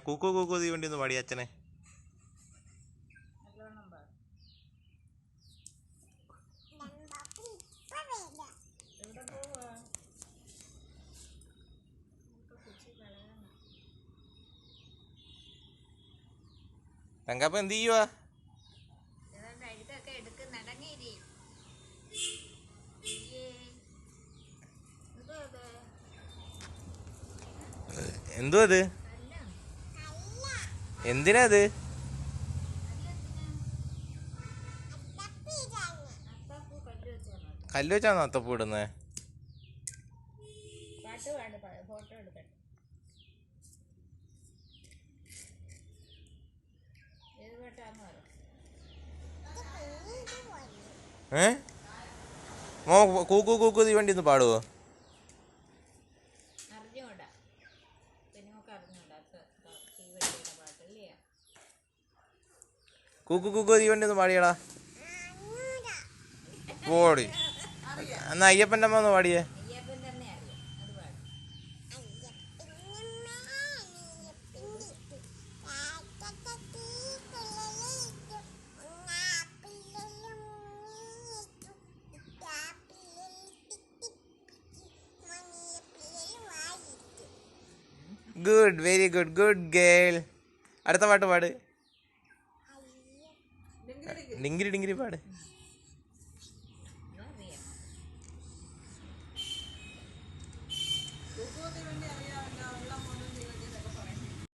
കൂക്കു കൂക്കു തീവണ്ടി ഒന്ന് പാടി അച്ഛനെ. തങ്കപ്പ എന്ത് ചെയ്യുവാ? എന്തോ അത്? എന്തിനാ അത്? കല്ല് വെച്ചാണോ അത്തപ്പൂ ഇടുന്നത്? മോ കൂക്കു കൂക്കു തീവണ്ടി ഒന്ന് പാടുവോ? കൂക്കു കൂക്കു തീവണ്ടി ഒന്ന് പാടിയടാ. പോടി. എന്നാ അയ്യപ്പൻ്റെ അമ്മ ഒന്ന് പാടിയേ. Good, very good, good girl. അടുത്ത പാട്ട് പാട്. ഡിങ്കിരി ഡിങ്കിരി പാട്.